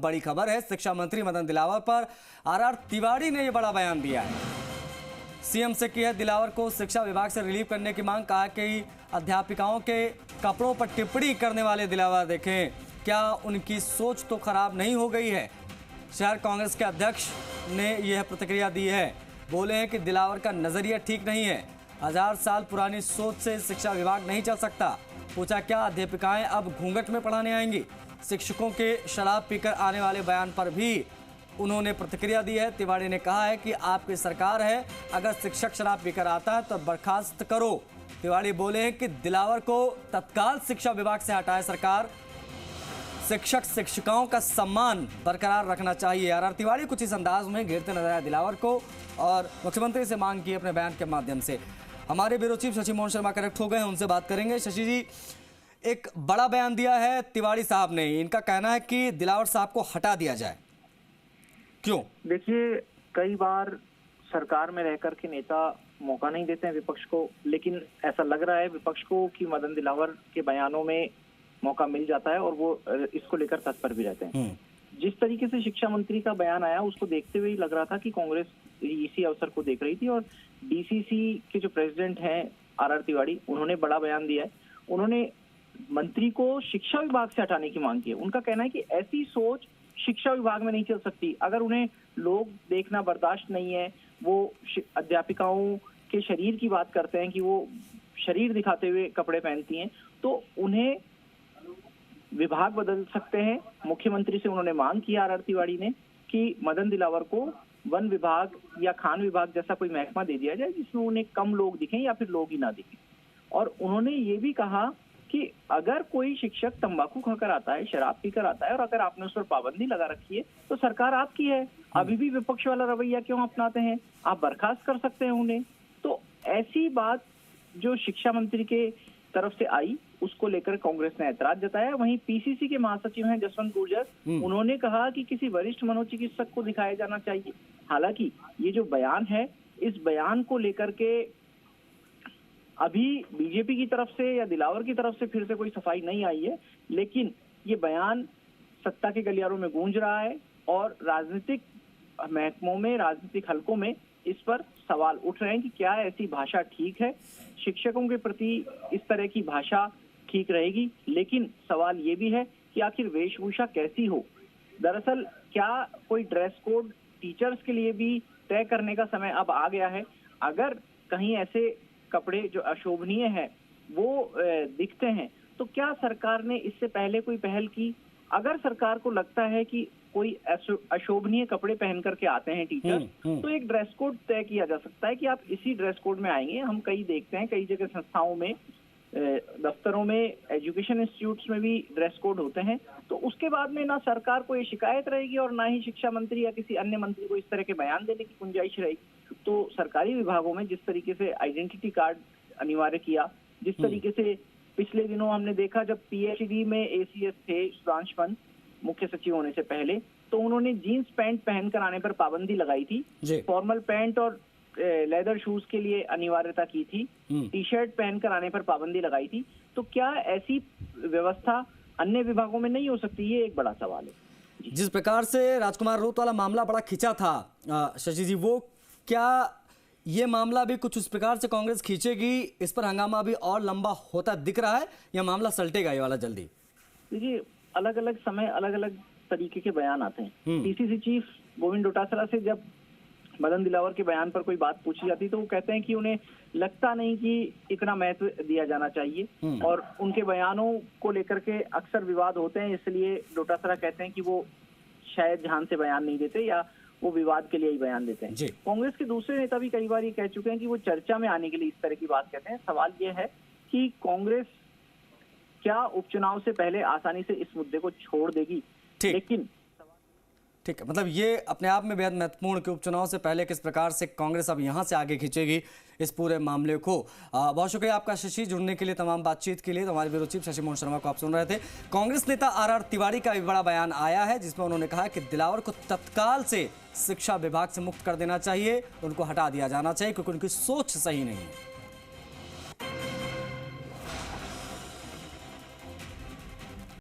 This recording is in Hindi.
बड़ी खबर है, शिक्षा मंत्री मदन दिलावर पर आर तिवारी ने यह बड़ा बयान दिया है। सीएम से की है दिलावर को शिक्षा विभाग से रिलीव करने की मांग। कहा कि अध्यापिकाओं के कपड़ों पर टिप्पणी करने वाले दिलावर देखें, क्या उनकी सोच तो खराब नहीं हो गई है। शहर कांग्रेस के अध्यक्ष ने यह प्रतिक्रिया दी है। बोले हैं कि दिलावर का नजरिया ठीक नहीं है, 1000 साल पुरानी सोच से शिक्षा विभाग नहीं चल सकता। पूछा क्या अध्यापिकाएं अब घूंघट में पढ़ाने आएंगी। शिक्षकों के शराब पीकर आने वाले बयान पर भी उन्होंने प्रतिक्रिया दी है। तिवारी ने कहा है कि आपकी सरकार है, अगर शिक्षक शराब पीकर आता है तो बर्खास्त करो। तिवारी बोले हैं कि दिलावर को तत्काल शिक्षा विभाग से हटाए सरकार। शिक्षक शिक्षिकाओं का सम्मान बरकरार रखना चाहिए। आर तिवारी कुछ इस अंदाज में घेरते नजर आए दिलावर को और मुख्यमंत्री से मांग की अपने बयान के माध्यम से। हमारे bureau chief Shashi Mohan Sharma connect हो गए हैं, उनसे बात करेंगे। शशि जी, एक बड़ा बयान दिया है तिवारी साहब ने। इनका कहना है कि दिलावर साहब को हटा दिया जाए, क्यों? देखिए, कई बार सरकार में रहकर के नेता मौका नहीं देते हैं विपक्ष को, लेकिन ऐसा लग रहा है विपक्ष को कि मदन दिलावर के बयानों में मौका मिल जाता है और वो इसको लेकर तत्पर भी रहते हैं। जिस तरीके से शिक्षा मंत्री का बयान आया उसको देखते हुए लग रहा था कि कांग्रेस इसी अवसर को देख रही थी और डीसीसी के जो प्रेसिडेंट हैं आर तिवारी, उन्होंने बड़ा बयान दिया है। उन्होंने मंत्री को शिक्षा विभाग से हटाने की मांग की है। उनका कहना है कि ऐसी सोच शिक्षा विभाग में नहीं चल सकती। अगर उन्हें लोग देखना बर्दाश्त नहीं है, वो अध्यापिकाओं के शरीर की बात करते हैं कि वो शरीर दिखाते हुए कपड़े पहनती हैं, तो उन्हें विभाग बदल सकते हैं। मुख्यमंत्री से उन्होंने मांग की आर तिवारी ने कि मदन दिलावर को वन विभाग या खान विभाग जैसा कोई महकमा दे दिया जाए जिसमें उन्हें कम लोग दिखें या फिर लोग ही ना दिखें। और उन्होंने ये भी कहा कि अगर कोई शिक्षक तंबाकू खाकर आता है, शराब पीकर आता है और अगर आपने उस पर पाबंदी लगा रखी है तो सरकार आपकी है। अभी भी विपक्ष वाला रवैया क्यों अपनाते हैं? आप बर्खास्त कर सकते हैं उन्हें। तो ऐसी बात जो शिक्षा मंत्री के तरफ से आई उसको लेकर कांग्रेस ने ऐतराज जताया। वहीं पीसीसी के महासचिव हैं जसवंत गुर्जर, उन्होंने कहा कि किसी वरिष्ठ मनोचिकित्सक को दिखाया जाना चाहिए। हालांकि ये जो बयान है, इस बयान को लेकर के अभी बीजेपी की तरफ से या दिलावर की तरफ से फिर से कोई सफाई नहीं आई है, लेकिन ये बयान सत्ता के गलियारों में गूंज रहा है और राजनीतिक महकमों में, राजनीतिक हलकों में इस पर सवाल उठ रहे हैं कि क्या ऐसी भाषा ठीक है, शिक्षकों के प्रति इस तरह की भाषा ठीक रहेगी। लेकिन सवाल ये भी है कि आखिर वेशभूषा कैसी हो। दरअसल क्या कोई ड्रेस कोड टीचर्स के लिए भी तय करने का समय अब आ गया है? अगर कहीं ऐसे कपड़े जो अशोभनीय हैं वो दिखते हैं तो क्या सरकार ने इससे पहले कोई पहल की? अगर सरकार को लगता है कि कोई अशोभनीय कपड़े पहन करके आते हैं टीचर, तो एक ड्रेस कोड तय किया जा सकता है कि आप इसी ड्रेस कोड में आएंगे। हम कई देखते हैं, कई जगह संस्थाओं में, दफ्तरों में, एजुकेशन इंस्टीट्यूट्स में भी ड्रेस कोड होते हैं। तो उसके बाद में ना सरकार को ये शिकायत रहेगी और ना ही शिक्षा मंत्री या किसी अन्य मंत्री को इस तरह के बयान देने की गुंजाइश रहेगी। तो सरकारी विभागों में जिस तरीके से आइडेंटिटी कार्ड अनिवार्य किया, जिस तरीके से पिछले दिनों हमने देखा जब पीएचडी में एसीएस थे सुधांशु पंत मुख्य सचिव होने से पहले, तो उन्होंने जीन्स पैंट पहनकर आने पर पाबंदी लगाई थी। फॉर्मल पैंट और लेदर शूज के लिए अनिवार्यता की थी। टी शर्ट पहनकर आने पर पाबंदी लगाई थी। तो क्या ऐसी व्यवस्था अन्य विभागों में नहीं हो सकती? ये एक बड़ा सवाल है। जिस प्रकार से राजकुमार रोत वाला मामला बड़ा खिंचा था शशि जी, वो क्या ये मामला भी कुछ उस प्रकार से कांग्रेस खींचेगी? इस पर हंगामा अभी और लंबा होता दिख रहा है या मामला सलटेगा ये वाला जल्दी? देखिए, अलग अलग समय अलग अलग तरीके के बयान आते हैं। पीसीसी चीफ गोविंद डोटासरा से जब मदन दिलावर के बयान पर कोई बात पूछी जाती तो वो कहते हैं कि उन्हें लगता नहीं कि इतना महत्व दिया जाना चाहिए और उनके बयानों को लेकर के अक्सर विवाद होते हैं। इसलिए डोटासरा कहते हैं कि वो शायद ध्यान से बयान नहीं देते या वो विवाद के लिए ही बयान देते हैं। कांग्रेस के दूसरे नेता भी कई बार ये कह चुके हैं कि वो चर्चा में आने के लिए इस तरह की बात कहते हैं। सवाल ये है कि कांग्रेस क्या उपचुनाव से पहले आसानी से इस मुद्दे को छोड़ देगी? लेकिन ठीक है, मतलब ये अपने आप में बेहद महत्वपूर्ण कि उपचुनाव से पहले किस प्रकार से कांग्रेस अब यहां से आगे खींचेगी इस पूरे मामले को। बहुत शुक्रिया आपका शशि, जुड़ने के लिए, तमाम बातचीत के लिए। तो हमारे ब्यूरो चीफ शशि मोहन शर्मा को आप सुन रहे थे। कांग्रेस नेता आर तिवारी का भी बड़ा बयान आया है जिसमें उन्होंने कहा कि दिलावर को तत्काल से शिक्षा विभाग से मुक्त कर देना चाहिए, उनको हटा दिया जाना चाहिए क्योंकि उनकी सोच सही नहीं है।